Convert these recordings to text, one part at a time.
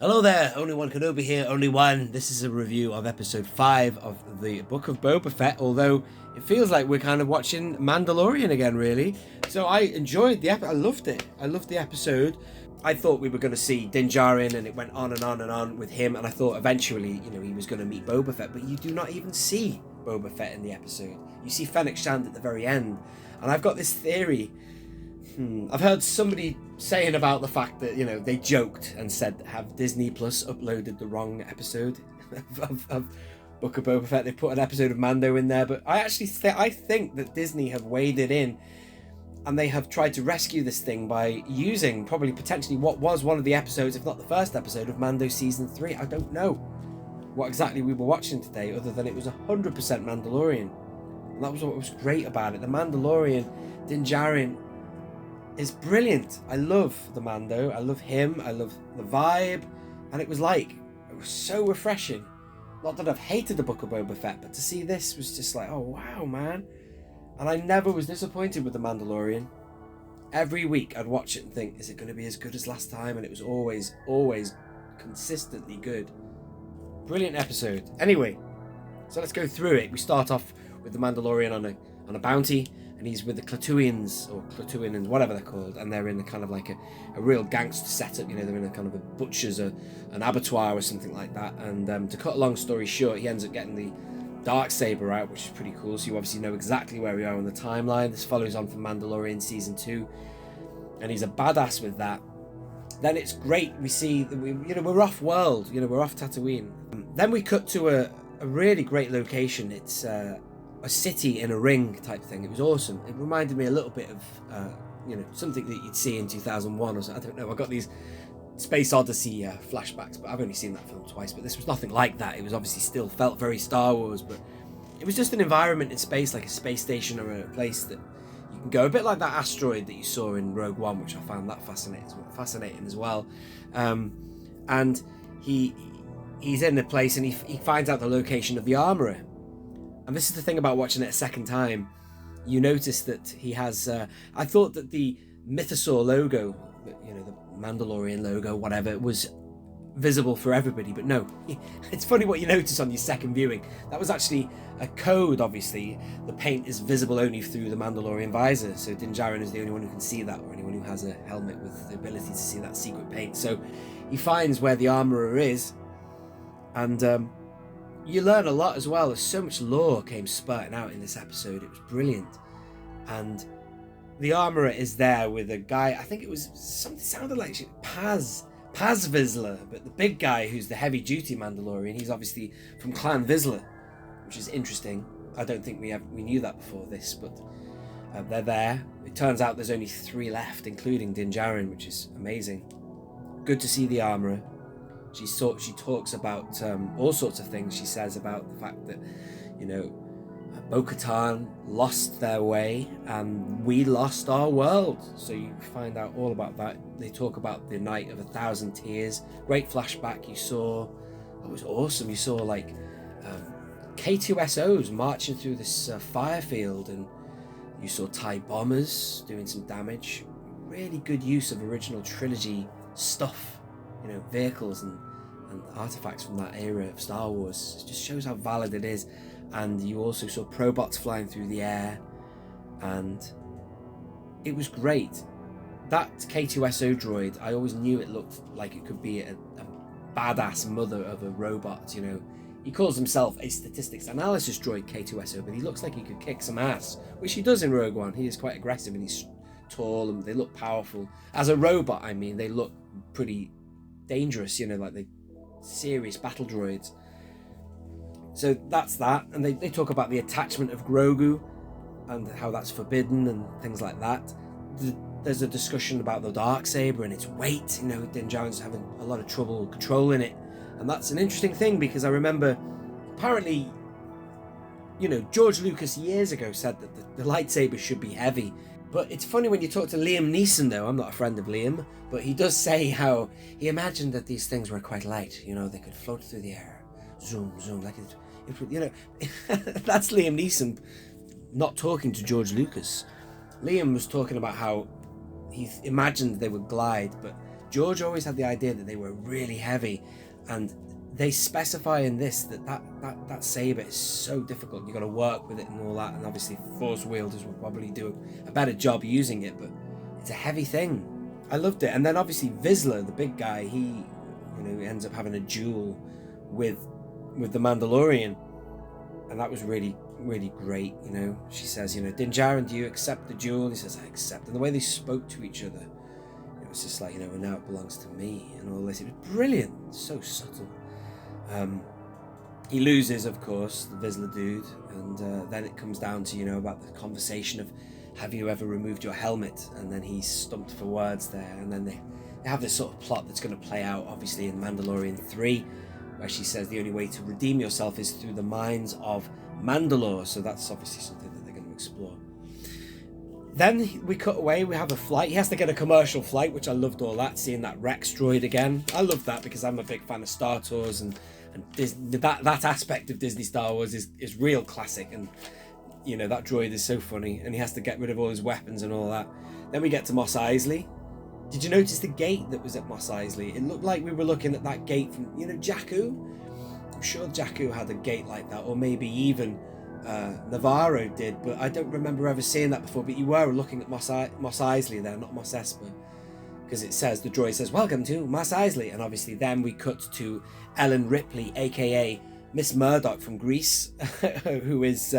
Hello there, only one Kenobi here, only one. This is a review of episode 5 of the Book of Boba Fett, although it feels like we're kind of watching Mandalorian again, really. So I enjoyed the episode, I loved it. I loved the episode. I thought we were going to see Din Djarin, and it went on and on and on with him, and I thought eventually, he was going to meet Boba Fett, but you do not even see Boba Fett in the episode. You see Fennec Shand at the very end, and I've got this theory. I've heard somebody saying about the fact that, they joked and said, have Disney Plus uploaded the wrong episode of Book of Boba Fett? They put an episode of Mando in there, but I actually I think that Disney have waded in and they have tried to rescue this thing by using probably potentially what was one of the episodes, if not the first episode of Mando Season 3. I don't know what exactly we were watching today, other than it was 100% Mandalorian. And that was what was great about it. The Mandalorian, Din Djarin, is brilliant. I love the Mando. I love him. I love the vibe. And it was so refreshing. Not that I've hated the Book of Boba Fett, but to see this was just like, oh wow, man. And I never was disappointed with the Mandalorian. Every week I'd watch it and think, is it going to be as good as last time? And it was always consistently good. Brilliant episode. Anyway, so let's go through it. We start off with the Mandalorian on a bounty, and he's with the Klatooinians, or Klatooinians, whatever they're called, and they're in a kind of like a real gangster setup. They're in a kind of a butcher's, an abattoir or something like that. And to cut a long story short, he ends up getting the Darksaber out, which is pretty cool. So you obviously know exactly where we are on the timeline. This follows on from Mandalorian Season 2, and he's a badass with that. Then it's great. We see that we're off world. We're off Tatooine. Then we cut to a really great location. It's a city in a ring type thing. It was awesome. It reminded me a little bit of something that you'd see in 2001 or something. I don't know. I got these Space Odyssey flashbacks, but I've only seen that film twice. But this was nothing like that. It was obviously still felt very Star Wars, but it was just an environment in space, like a space station or a place that you can go, a bit like that asteroid that you saw in Rogue One, which I found that fascinating as well. And he's in the place, and he finds out the location of the armorer. And this is the thing about watching it a second time. You notice that he has... I thought that the Mythosaur logo, the Mandalorian logo, whatever, was visible for everybody. But no, it's funny what you notice on your second viewing. That was actually a code, obviously. The paint is visible only through the Mandalorian visor. So Din Djarin is the only one who can see that, or anyone who has a helmet with the ability to see that secret paint. So he finds where the armorer is, and... you learn a lot as well. There's so much lore came spurting out in this episode. It was brilliant. And the armorer is there with a guy, I think it was something sounded like Paz Vizsla, but the big guy who's the heavy duty Mandalorian, he's obviously from Clan Vizsla, which is interesting. I don't think we knew that before this, but they're there. It turns out there's only 3 left, including Din Djarin, which is amazing. Good to see the armorer. She talks about all sorts of things. She says about the fact that, Bo-Katan lost their way and we lost our world. So you find out all about that. They talk about the Night of 1,000 Tears. Great flashback. You saw, it was awesome. You saw K2SOs marching through this fire field, and you saw TIE bombers doing some damage. Really good use of original trilogy stuff. Vehicles and artifacts from that era of Star Wars. It just shows how valid it is. And you also saw probots flying through the air, and it was great. That K2SO droid, I always knew it looked like it could be a badass mother of a robot. He calls himself a statistics analysis droid, K2SO, but he looks like he could kick some ass, which he does in Rogue One. He is quite aggressive, and he's tall, and they look powerful. As a robot, I mean, they look pretty dangerous, like the serious battle droids. So that's that. And they talk about the attachment of Grogu and how that's forbidden and things like that. There's a discussion about the Darksaber and its weight. Din Djarin's having a lot of trouble controlling it, and that's an interesting thing, because I remember apparently George Lucas years ago said that the lightsaber should be heavy. But it's funny when you talk to Liam Neeson, though. I'm not a friend of Liam, but he does say how he imagined that these things were quite light. They could float through the air, zoom, like it that's Liam Neeson not talking to George Lucas. Liam was talking about how he imagined they would glide, but George always had the idea that they were really heavy, and they specify in this that saber is so difficult. You've got to work with it and all that, and obviously force wielders will probably do a better job using it, but it's a heavy thing. I loved it. And then obviously Vizsla, the big guy, he ends up having a duel with the Mandalorian, and that was really, really great. She says, Din Djarin, do you accept the duel? And he says, I accept. And the way they spoke to each other, it was just like, and now it belongs to me and all this. It was brilliant, so subtle. He loses, of course, the Vizsla dude, and then it comes down to about the conversation of, have you ever removed your helmet? And then he's stumped for words there, and then they have this sort of plot that's going to play out obviously in Mandalorian 3, where she says the only way to redeem yourself is through the mines of Mandalore. So that's obviously something that they're going to explore. Then we cut away, we have a flight. He has to get a commercial flight, which I loved all that, seeing that Rex droid again. I love that because I'm a big fan of Star Tours, and Disney, that aspect of Disney Star Wars is real classic, and that droid is so funny, and he has to get rid of all his weapons and all that. Then we get to Mos Eisley. Did you notice the gate that was at Mos Eisley? It looked like we were looking at that gate from, Jakku? I'm sure Jakku had a gate like that, or maybe even Navarro did, but I don't remember ever seeing that before. But you were looking at Mos Eisley there, not Mos Espa, because the droid says, welcome to Mos Eisley. And obviously then we cut to Ellen Ripley, aka Miss Murdoch from Greece, who is...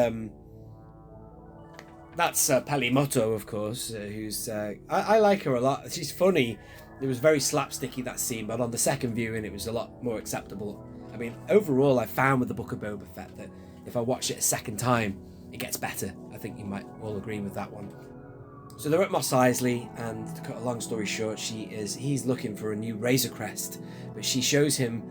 That's Pelimoto, of course, who's... I like her a lot. She's funny. It was very slapsticky, that scene, but on the second viewing, it was a lot more acceptable. I mean, overall, I found with the Book of Boba Fett that if I watch it a second time, it gets better. I think you might all agree with that one. So they're at Mos Eisley, and to cut a long story short, he's looking for a new Razor Crest, but she shows him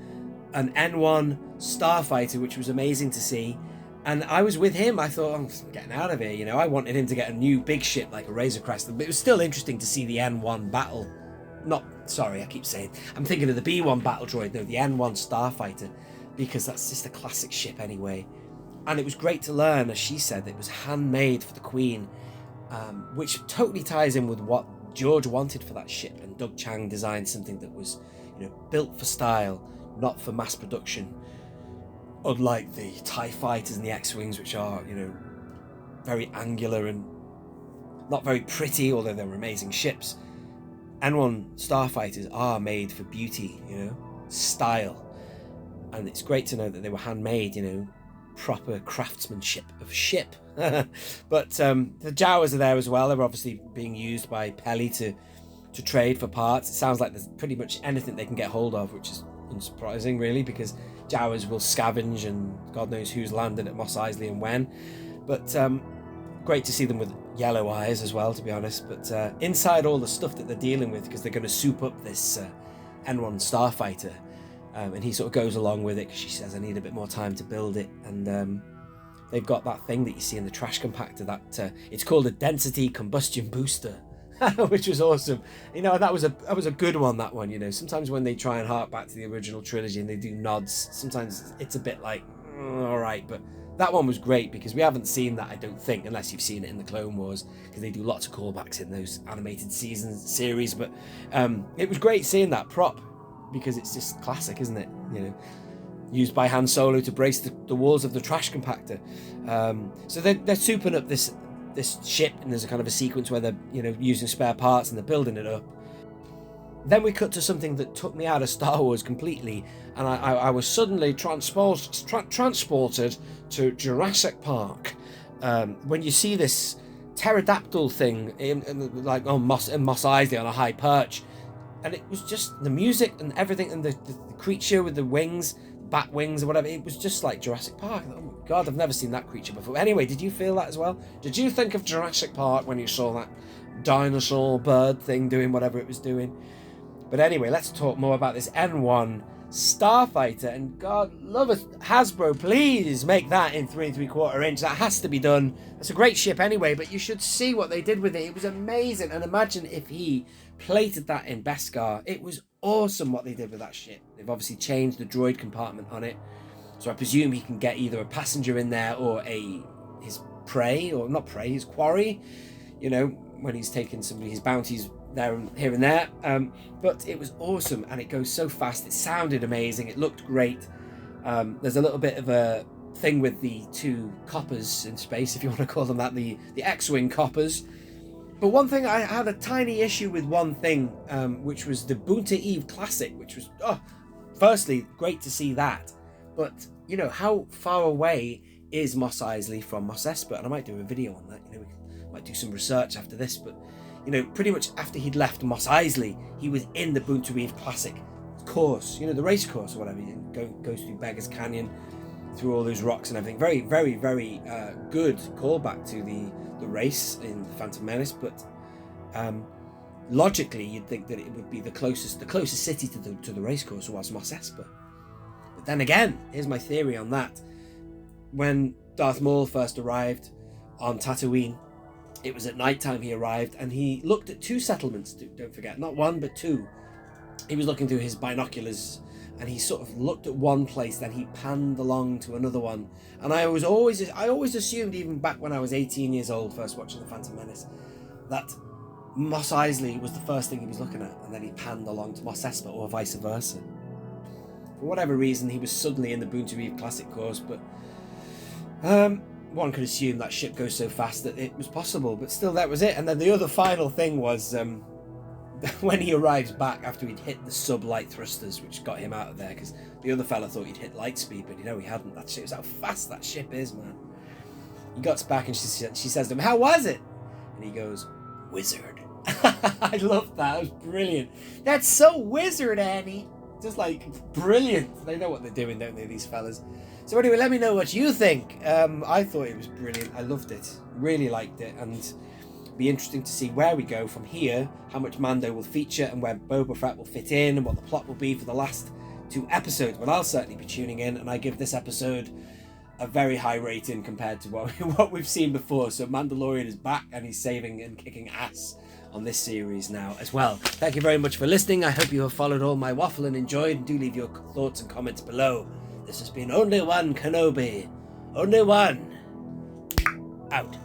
an N1 Starfighter, which was amazing to see. And I was with him. I thought, I'm getting out of here. I wanted him to get a new big ship like a Razor Crest. But it was still interesting to see the N1 battle. I keep saying. I'm thinking of the B1 battle droid. No, the N1 Starfighter. Because that's just a classic ship anyway. And it was great to learn, as she said, that it was handmade for the Queen. Which totally ties in with what George wanted for that ship. And Doug Chang designed something that was, built for style, not for mass production. Unlike the TIE fighters and the X-Wings, which are, very angular and not very pretty, although they're amazing ships. N1 Starfighters are made for beauty, style. And it's great to know that they were handmade, proper craftsmanship of ship. But the Jawas are there as well. They're obviously being used by Peli to trade for parts. It sounds like there's pretty much anything they can get hold of, which is unsurprising, really, because Jawas will scavenge, and God knows who's landed at Mos Eisley and when. But great to see them with yellow eyes as well, to be honest. But inside all the stuff that they're dealing with, because they're going to soup up this N1 Starfighter, and he sort of goes along with it because she says, I need a bit more time to build it. And they've got that thing that you see in the trash compactor, that it's called a density combustion booster. Which was awesome. That was a good one, that one. Sometimes when they try and hark back to the original trilogy and they do nods, sometimes it's a bit like, all right, but that one was great because we haven't seen that, I don't think, unless you've seen it in the Clone Wars, because they do lots of callbacks in those animated series. But it was great seeing that prop because it's just classic, isn't it? Used by Han Solo to brace the walls of the trash compactor. So they're souping up this ship, and there's a kind of a sequence where they're using spare parts and they're building it up. Then we cut to something that took me out of Star Wars completely, and I was suddenly transported to Jurassic Park. When you see this pterodactyl thing in Mos Eisley on a high perch, and it was just the music and everything, and the creature with the wings, bat wings or whatever, it was just like Jurassic Park. Oh my God, I've never seen that creature before. Anyway, did you feel that as well? Did you think of Jurassic Park when you saw that dinosaur bird thing doing whatever it was doing? But anyway, let's talk more about this N1 Starfighter, and God love us, Hasbro, please make that in 3 3/4 inch. That has to be done. It's a great ship anyway, but you should see what they did with it. It was amazing, and imagine if he plated that in Beskar. It was awesome what they did with that ship. They've obviously changed the droid compartment on it, so I presume he can get either a passenger in there or his prey, or not prey, his quarry, when he's taking his bounties there, here and there. But it was awesome, and it goes so fast. It sounded amazing. It looked great. There's a little bit of a thing with the two coppers in space, if you want to call them that, the X-Wing coppers. But one thing, I had a tiny issue with one thing, which was the Boonta Eve Classic, which was, firstly, great to see that. But, you know, how far away is Mos Eisley from Mos Espa? And I might do a video on that, you know, we might do some research after this. But, you know, pretty much after he'd left Mos Eisley, he was in the Boonta Eve Classic course, you know, the race course or whatever. Goes through Beggars Canyon, through all those rocks and everything. Very, very, very good callback to the race in The Phantom Menace. But logically, you'd think that it would be the closest city to the race course was Mos Espa. But then again, here's my theory on that. When Darth Maul first arrived on Tatooine, it was at night time he arrived, and he looked at two settlements, don't forget, not one but two. He was looking through his binoculars, and he sort of looked at one place, then he panned along to another one. And I always assumed, even back when I was 18 years old, first watching The Phantom Menace, that Mos Eisley was the first thing he was looking at, and then he panned along to Mos Espa, or vice versa. For whatever reason, he was suddenly in the Boonta Eve Classic course, but one could assume that ship goes so fast that it was possible, but still, that was it. And then the other final thing was when he arrives back after he'd hit the sub-light thrusters, which got him out of there, because the other fella thought he'd hit light speed, but you know he hadn't. That shit was how fast that ship is, man. He got back and she says to him, "How was it?" And he goes, "Wizard." I loved that. That was brilliant. That's so wizard, Annie. Just like brilliant. They know what they're doing, don't they, these fellas? So anyway, let me know what you think. I thought it was brilliant. I loved it. Really liked it. And be interesting to see where we go from here, how much Mando will feature, and where Boba Fett will fit in, and what the plot will be for the last 2 episodes. But I'll certainly be tuning in, and I give this episode a very high rating compared to what we've seen before. So Mandalorian is back, and he's saving and kicking ass on this series now as well. Thank you very much for listening. I hope you have followed all my waffle and enjoyed, and do leave your thoughts and comments below. This has been Only One Kenobi. Only one. Out.